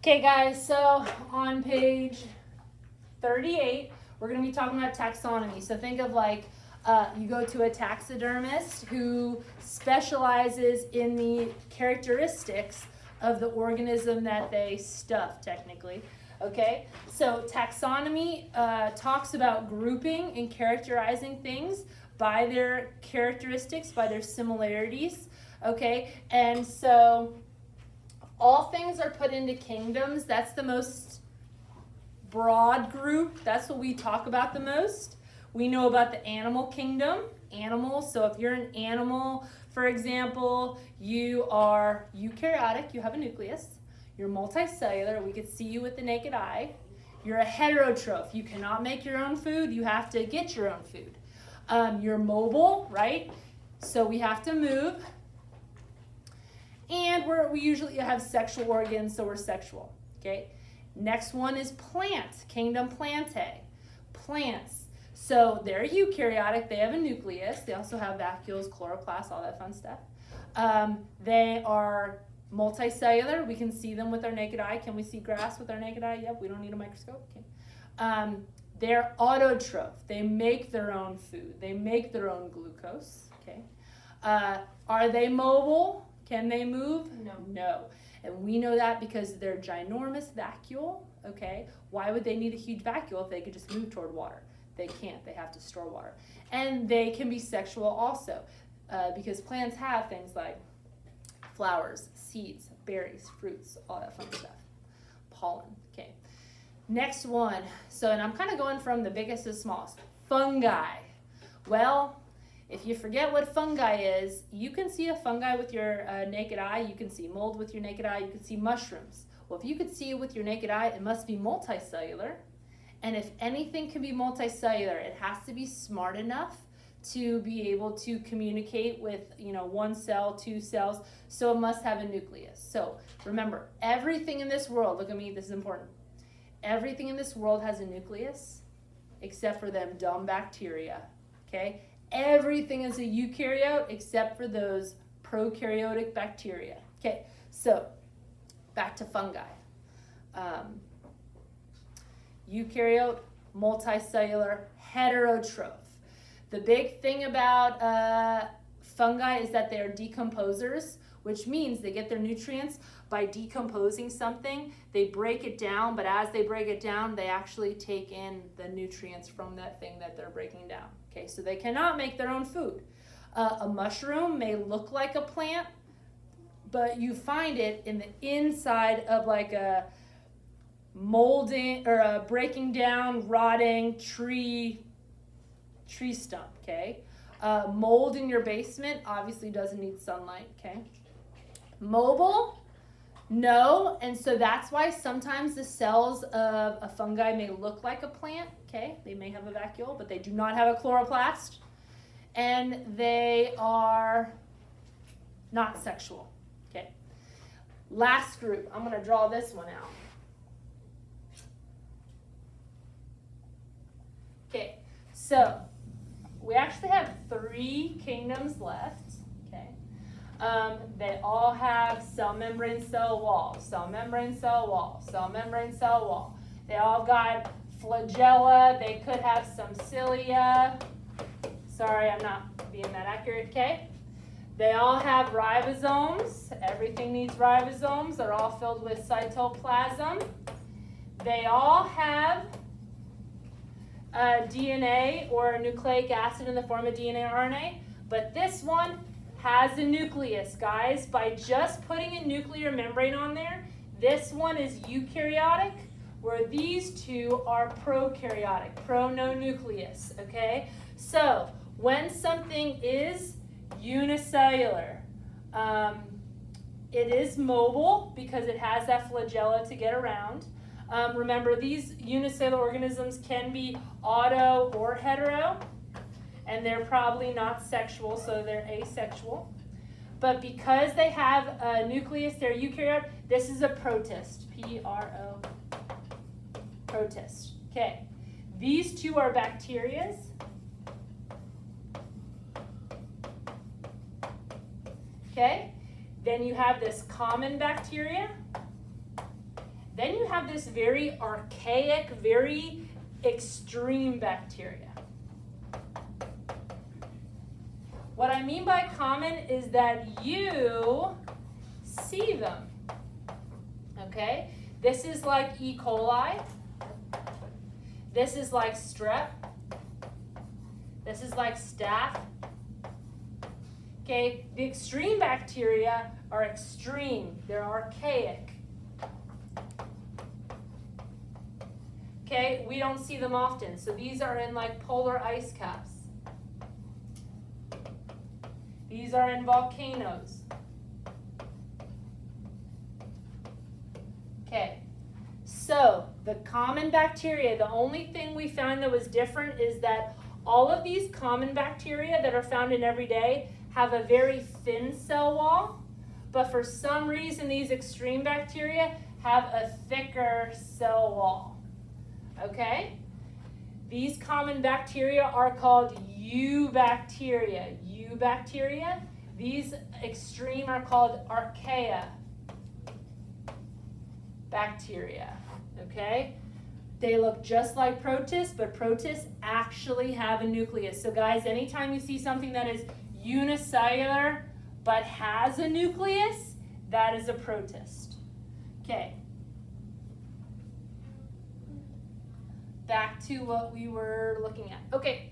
Okay, guys, so on page 38, we're going to be talking about taxonomy. So think of like you go to a taxidermist who specializes in the characteristics of the organism that they stuff, technically. Okay, so taxonomy talks about grouping and characterizing things by their characteristics, by their similarities. Okay, and so all things are put into kingdoms. That's the most broad group. That's what we talk about the most. We know about the animal kingdom, animals. So if you're an animal, for example, you are eukaryotic, you have a nucleus. You're multicellular, we could see you with the naked eye. You're a heterotroph, you cannot make your own food, you have to get your own food. You're mobile, right? So we have to move. And we usually have sexual organs, so we're sexual, okay? Next one is plant, kingdom plantae, plants. So they're eukaryotic, they have a nucleus, they also have vacuoles, chloroplasts, all that fun stuff. They are multicellular, we can see them with our naked eye. Can we see grass with our naked eye? Yep, we don't need a microscope, okay. They're autotroph, they make their own food, they make their own glucose, okay. Are they mobile? Can they move? No. No. And we know that because they're ginormous vacuole, okay? Why would they need a huge vacuole if they could just move toward water? They can't, they have to store water. And they can be sexual also because plants have things like flowers, seeds, berries, fruits, all that fun stuff. Pollen, okay. Next one, so, and I'm kind of going from the biggest to the smallest. Fungi. Well, if you forget what fungi is, you can see a fungi with your naked eye. You can see mold with your naked eye. You can see mushrooms. Well, if you could see it with your naked eye, it must be multicellular. And if anything can be multicellular, it has to be smart enough to be able to communicate with, one cell, two cells. So it must have a nucleus. So remember, everything in this world, look at me, this is important. Everything in this world has a nucleus except for them dumb bacteria, okay? Everything is a eukaryote except for those prokaryotic bacteria. Okay, so back to fungi. Eukaryote, multicellular, heterotroph. The big thing about fungi is that they're decomposers, which means they get their nutrients by decomposing something. They break it down, but as they break it down, they actually take in the nutrients from that thing that they're breaking down. Okay, so they cannot make their own food. A mushroom may look like a plant, but you find it in the inside of like a molding or a breaking down, rotting tree stump, okay? Mold in your basement obviously doesn't need sunlight, okay? Mobile, no, and so that's why sometimes the cells of a fungi may look like a plant, okay? They may have a vacuole, but they do not have a chloroplast, and they are not sexual, okay? Last group, I'm gonna draw this one out. Okay, so we actually have 3 kingdoms left. They all have cell membrane, cell wall, cell membrane, cell wall, cell membrane, cell wall. They all got flagella. They could have some cilia. Sorry, I'm not being that accurate, okay? They all have ribosomes. Everything needs ribosomes. They're all filled with cytoplasm. They all have DNA or nucleic acid in the form of DNA or RNA, but this one has a nucleus, guys. By just putting a nuclear membrane on there, this one is eukaryotic, where these two are prokaryotic, no nucleus, okay? So when something is unicellular, it is mobile because it has that flagella to get around. Remember, these unicellular organisms can be auto or hetero, and they're probably not sexual, so they're asexual. But because they have a nucleus, they're eukaryote, this is a protist, P-R-O, protist. Okay, these two are bacterias. Okay, then you have this common bacteria, Then you have this very archaic, very extreme bacteria. What I mean by common is that you see them. Okay? This is like E. coli. This is like strep. This is like staph. Okay? The extreme bacteria are extreme. They're archaic. Okay? We don't see them often. So these are in like polar ice caps. These are in volcanoes. Okay, so the common bacteria, the only thing we found that was different is that all of these common bacteria that are found in every day have a very thin cell wall, but for some reason these extreme bacteria have a thicker cell wall. Okay? These common bacteria are called eubacteria. Eubacteria. These extreme are called archaea bacteria. Okay? They look just like protists, but protists actually have a nucleus. So guys, anytime you see something that is unicellular but has a nucleus, that is a protist. Okay. Back to what we were looking at. Okay,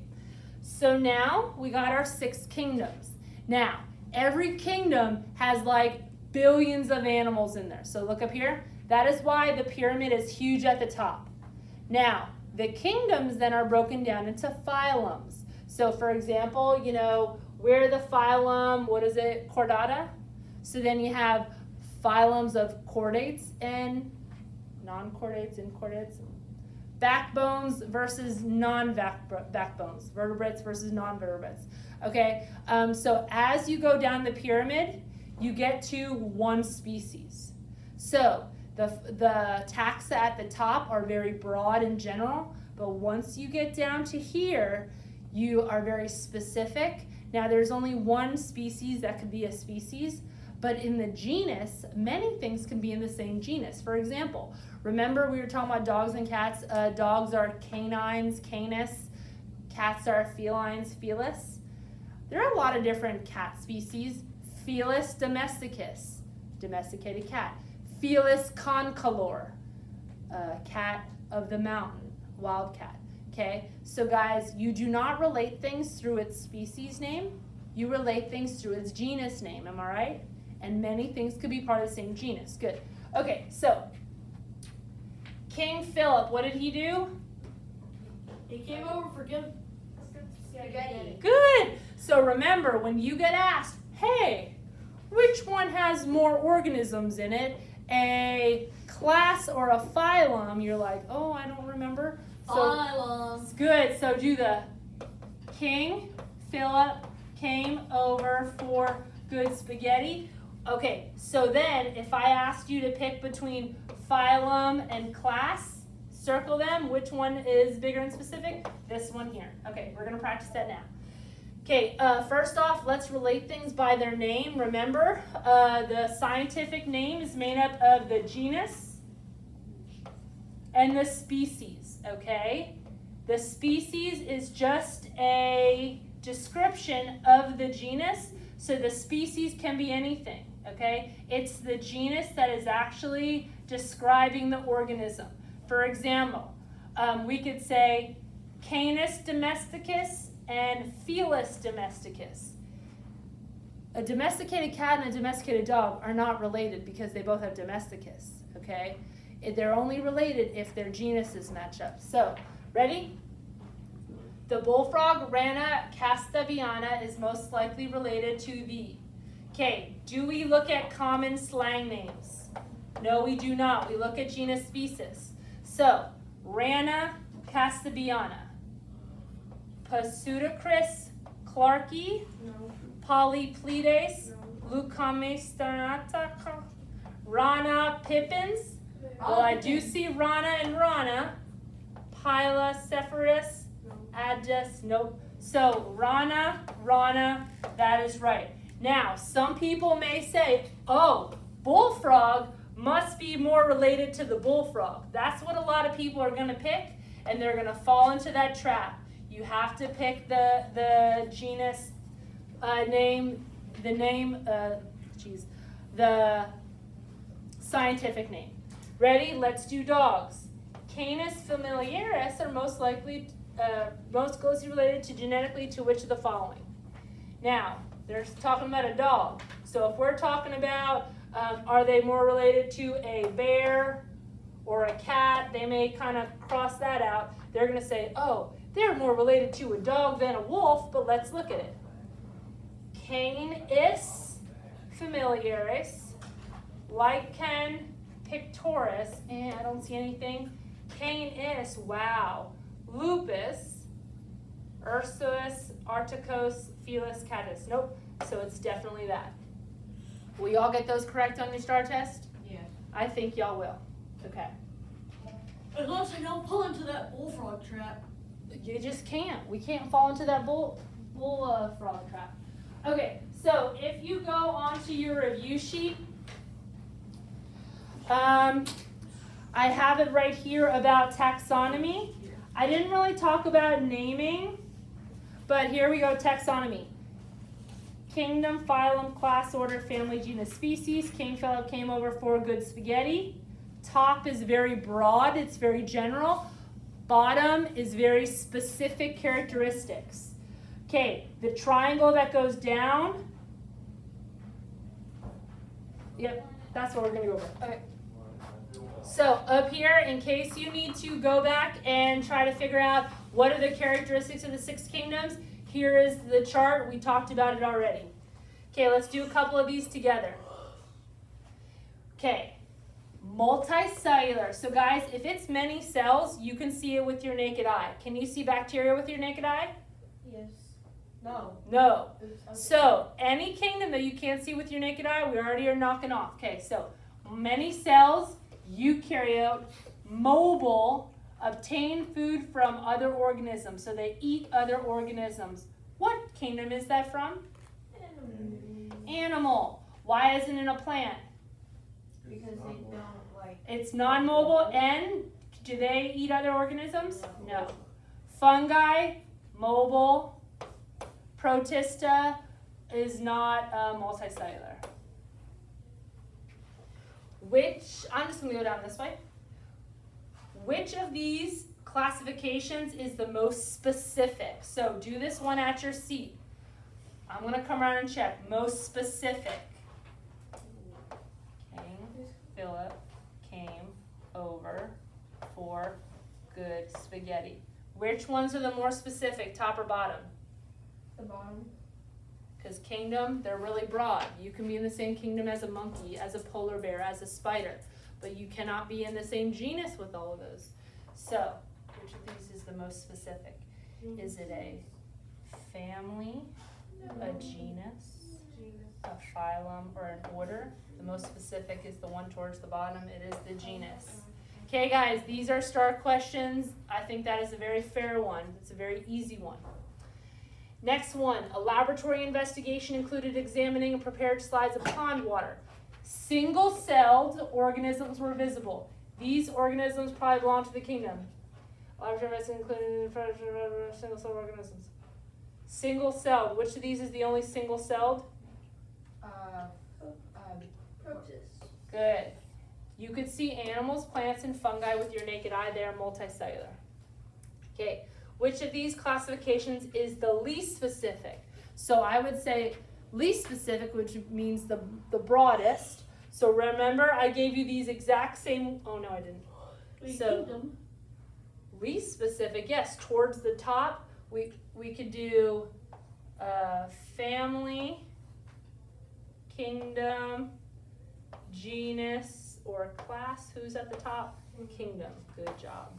so now we got our 6 kingdoms. Now, every kingdom has like billions of animals in there. So look up here. That is why the pyramid is huge at the top. Now, the kingdoms then are broken down into phylums. So for example, you know, we're the phylum, what is it, Chordata? So then you have phylums of chordates and non-chordates and chordates. Backbones versus non-backbones, vertebrates versus non-vertebrates. Okay, so as you go down the pyramid, you get to one species. So the taxa at the top are very broad in general, but once you get down to here, you are very specific. Now there's only one species that could be a species, but in the genus, many things can be in the same genus. For example, remember we were talking about dogs and cats. Dogs are canines, canis. Cats are felines, felis. There are a lot of different cat species. Felis domesticus, domesticated cat. Felis concolor, cat of the mountain, wild cat. Okay, so guys, you do not relate things through its species name. You relate things through its genus name, am I right? And many things could be part of the same genus. Good. Okay, so King Philip, what did he do? He came over for good spaghetti. Good. So remember, when you get asked, hey, which one has more organisms in it, a class or a phylum, you're like, oh, I don't remember. So, Phylum. Good. So do the King Philip came over for good spaghetti. Okay, so then if I asked you to pick between phylum and class, circle them. Which one is bigger and specific? This one here. Okay, we're going to practice that now. Okay, first off, let's relate things by their name. Remember, the scientific name is made up of the genus and the species, okay? The species is just a description of the genus, so the species can be anything, okay? It's the genus that is actually describing the organism. For example, we could say Canis domesticus and Felis domesticus. A domesticated cat and a domesticated dog are not related because they both have domesticus, okay? They're only related if their genuses match up. So, ready? The bullfrog, Rana castaviana, is most likely related to the. Okay, do we look at common slang names? No, we do not. We look at genus species. So, Rana castaviana. Pseudocris clarkii. No. Polypledes. No. Lucamesternata. Rana pippins. Well, I do see Rana and Rana. Pilocephalus. No. Adus, nope. So Rana, that is right. Now, some people may say, oh, bullfrog must be more related to the bullfrog. That's what a lot of people are going to pick, and they're going to fall into that trap. You have to pick the genus name, the scientific name. Ready? Let's do dogs. Canis familiaris are most closely related to genetically to which of the following? Now, they're talking about a dog. So if we're talking about, are they more related to a bear or a cat, they may kind of cross that out. They're going to say, oh, they're more related to a dog than a wolf, but let's look at it. Canis familiaris, Lichen pictoris, and I don't see anything. Canis, wow. Lupus, Ursus, Articos, Felis, Catus. Nope, so it's definitely that. Will y'all get those correct on your STAR test? Yeah. I think y'all will. Okay. As long as I don't fall into that bullfrog trap. You just can't. We can't fall into that bullfrog trap. Okay, so if you go onto your review sheet, I have it right here about taxonomy. I didn't really talk about naming, but here we go, taxonomy. Kingdom, phylum, class, order, family, genus, species. King Philip came over for good spaghetti. Top is very broad, it's very general. Bottom is very specific characteristics. Okay, the triangle that goes down. Yep, that's what we're going to go over. Okay. So up here, in case you need to go back and try to figure out what are the characteristics of the 6 kingdoms, here is the chart. We talked about it already. Okay, let's do a couple of these together. Okay, multicellular. So guys, if it's many cells, you can see it with your naked eye. Can you see bacteria with your naked eye? Yes. No. No. So any kingdom that you can't see with your naked eye, we already are knocking off. Okay, so many cells, eukaryote, mobile, obtain food from other organisms. So they eat other organisms. What kingdom is that from? Animal. Why isn't it a plant? Because they don't like. It's non-mobile, and do they eat other organisms? No. Fungi, mobile. Protista is not multicellular. I'm just going to go down this way. Which of these classifications is the most specific? So do this one at your seat. I'm going to come around and check. Most specific. King Philip came over for good spaghetti. Which ones are the more specific, top or bottom? The bottom. Because kingdom, they're really broad. You can be in the same kingdom as a monkey, as a polar bear, as a spider. But you cannot be in the same genus with all of those. So, which of these is the most specific? Is it a family, a genus, a phylum, or an order? The most specific is the one towards the bottom. It is the genus. Okay, guys, these are STAR questions. I think that is a very fair one. It's a very easy one. Next one, a laboratory investigation included examining and prepared slides of pond water. Single-celled organisms were visible. These organisms probably belong to the kingdom. Laboratory investigation included single-celled organisms. Single-celled. Which of these is the only single-celled? Protist. Good. You could see animals, plants, and fungi with your naked eye. They are multicellular. Okay. Which of these classifications is the least specific? So I would say least specific, which means the broadest. So remember, I gave you these exact same, oh no I didn't. So least specific, yes, towards the top, we could do family, kingdom, genus, or class. Who's at the top? Kingdom. Good job.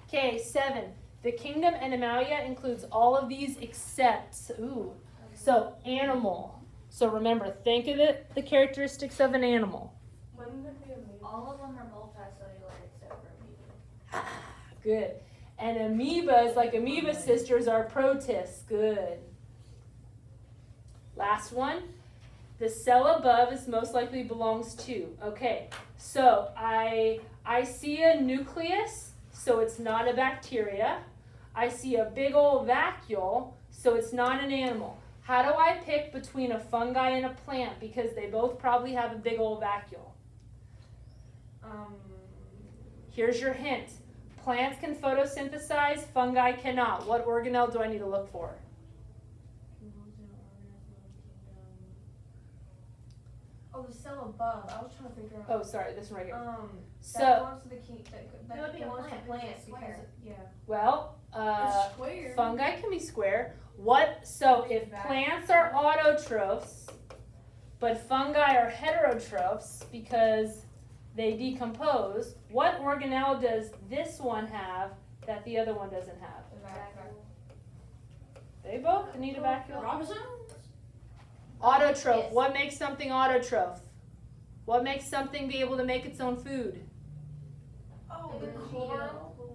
Okay, 7. The kingdom Animalia includes all of these except, so animal. So remember, think of it, the characteristics of an animal. All of them are multicellular except for amoeba. Good. And amoebas, like amoeba sisters, are protists. Good. Last one. The cell above is most likely belongs to. Okay, so I see a nucleus, so it's not a bacteria. I see a big old vacuole, so it's not an animal. How do I pick between a fungi and a plant? Because they both probably have a big old vacuole. Here's your hint. Plants can photosynthesize, fungi cannot. What organelle do I need to look for? Oh, the cell above. I was trying to figure out. Oh, sorry, this one right here. That So, belongs to the It would be a belongs to plant, plants because because it's yeah. well, It's square. fungi can be square. So if plants are autotrophs, but fungi are heterotrophs because they decompose, what organelle does this one have that the other one doesn't have? They both need a vacuole. Robinson? Autotroph. Yes. What makes something autotroph? What makes something be able to make its own food? Oh, the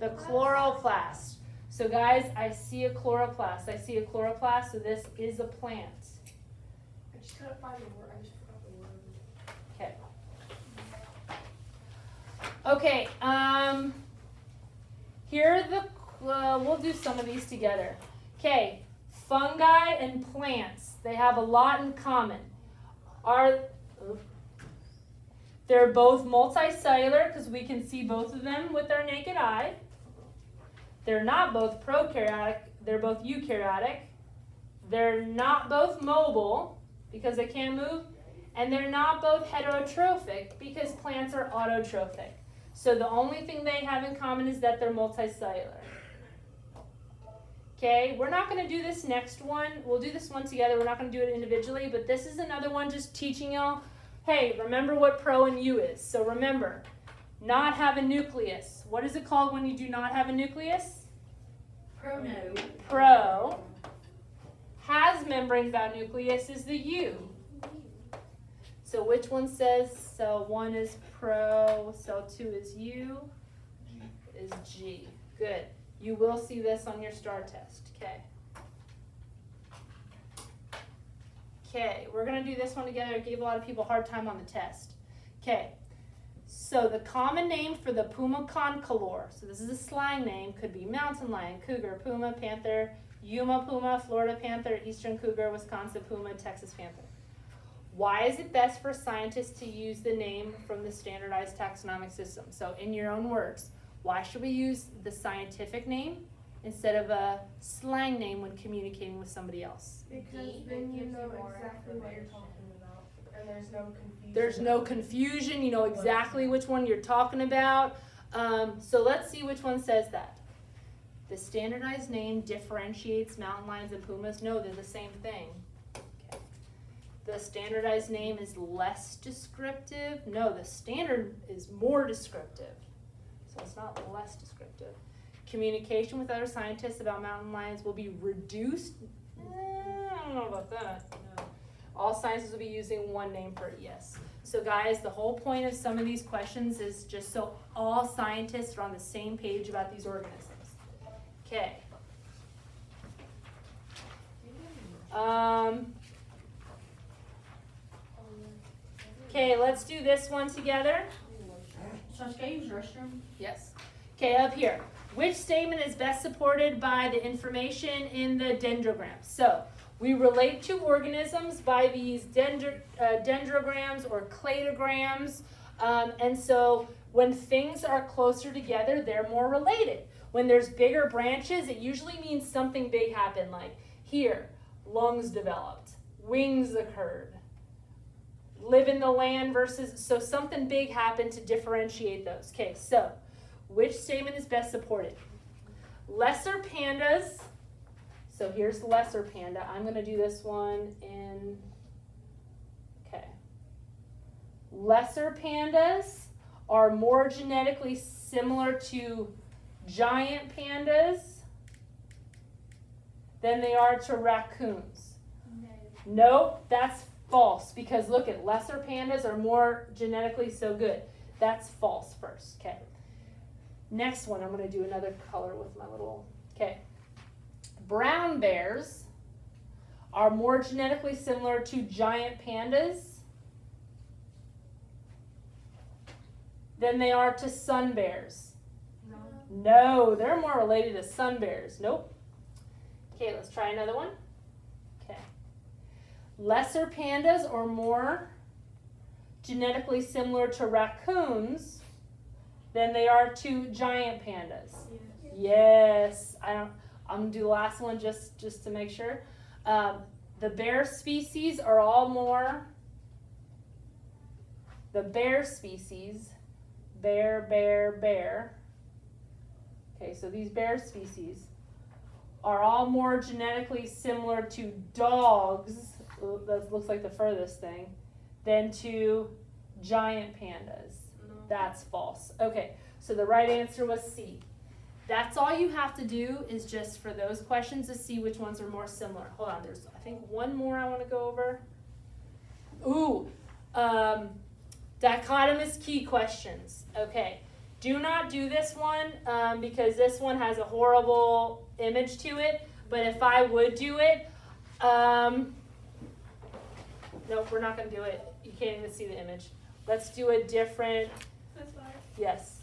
The chloroplast. So guys, I see a chloroplast. So this is a plant. I just couldn't find the word. I just forgot the word. Okay. Okay. Here are the. We'll do some of these together. Okay. Fungi and plants. They have a lot in common. They're both multicellular because we can see both of them with our naked eye. They're not both prokaryotic, they're both eukaryotic. They're not both mobile because they can't move. And they're not both heterotrophic because plants are autotrophic. So the only thing they have in common is that they're multicellular. Okay, we're not going to do this next one. We'll do this one together. We're not going to do it individually, but this is another one just teaching y'all, hey, remember what pro and u is. So remember, not have a nucleus. What is it called when you do not have a nucleus? Prono. Pro. Has membranes without nucleus is the u. So which one says cell 1 is pro, cell 2 is u, is g. Good. You will see this on your STAR test. Okay. Okay, we're going to do this one together. It gave a lot of people a hard time on the test. Okay, so the common name for the puma concolor, so this is a slang name, could be mountain lion, cougar, puma, panther, Yuma puma, Florida panther, eastern cougar, Wisconsin puma, Texas panther. Why is it best for scientists to use the name from the standardized taxonomic system? So in your own words, why should we use the scientific name instead of a slang name when communicating with somebody else? Because then you know exactly what you're talking about, and there's no confusion. There's no confusion. You know exactly which one you're talking about. So let's see which one says that. The standardized name differentiates mountain lions and pumas. No, they're the same thing. Okay. The standardized name is less descriptive. No, the standard is more descriptive. So it's not less descriptive. Communication with other scientists about mountain lions will be reduced. I don't know about that. No. All scientists will be using one name for it, yes. So guys, the whole point of some of these questions is just so all scientists are on the same page about these organisms. Okay. Okay, let's do this one together. So I can use the restroom? Yes. Okay, up here. Which statement is best supported by the information in the dendrograms? So, we relate to organisms by these dendrograms or cladograms. And so, when things are closer together, they're more related. When there's bigger branches, it usually means something big happened. Like here, lungs developed, wings occurred. Live in the land versus, so something big happened to differentiate those. Okay, so which statement is best supported? Lesser pandas, so here's lesser panda. I'm going to do this one in, okay. Lesser pandas are more genetically similar to giant pandas than they are to raccoons. Nope, that's false, because look at lesser pandas are more genetically so good. That's false first. Okay. Next one, I'm going to do another color with my little, okay. Brown bears are more genetically similar to giant pandas than they are to sun bears? No, they're more related to sun bears. Nope. Okay, let's try another one. Okay. Lesser pandas are more genetically similar to raccoons than they are to giant pandas. Yes. I'm gonna do the last one just to make sure. The bear species are all more. The bear species, bear. Okay, so these bear species are all more genetically similar to dogs. That looks like the furthest thing, than to giant pandas. That's false. Okay, so the right answer was C. That's all you have to do is just for those questions to see which ones are more similar. Hold on, there's I think one more I want to go over. Ooh, dichotomous key questions. Okay, do not do this one because this one has a horrible image to it. But if I would do it, nope, we're not going to do it. You can't even see the image. Let's do a different. That's fine. Yes.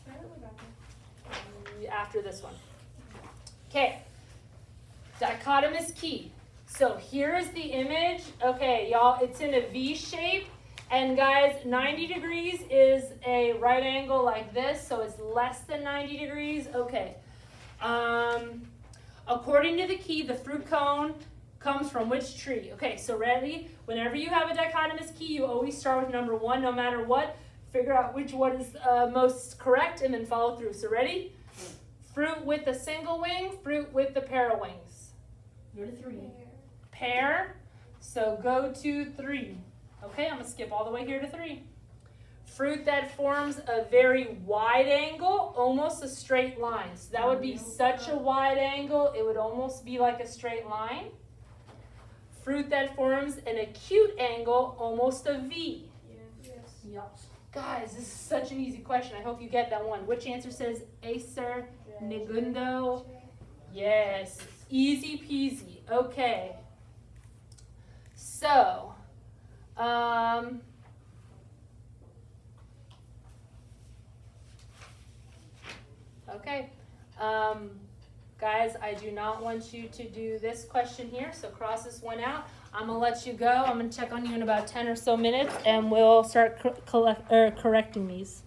After this one. Okay. Dichotomous key. So here is the image. Okay, y'all, it's in a V shape. And guys, 90 degrees is a right angle like this, so it's less than 90 degrees. Okay. According to the key, the fruit cone comes from which tree? Okay, so ready? Whenever you have a dichotomous key, you always start with number 1, no matter what. Figure out which one is most correct and then follow through. So ready? Fruit with a single wing, fruit with the pair of wings. Go to 3. Pair, so go to 3. Okay, I'm going to skip all the way here to 3. Fruit that forms a very wide angle, almost a straight line. So that would be such a wide angle, it would almost be like a straight line. Fruit that forms an acute angle, almost a V. Yes. Guys, this is such an easy question. I hope you get that one. Which answer says Acer Negundo? Yes, easy peasy. Okay. So, okay. Guys, I do not want you to do this question here, so cross this one out. I'm going to let you go. I'm going to check on you in about 10 or so minutes, and we'll start correcting these.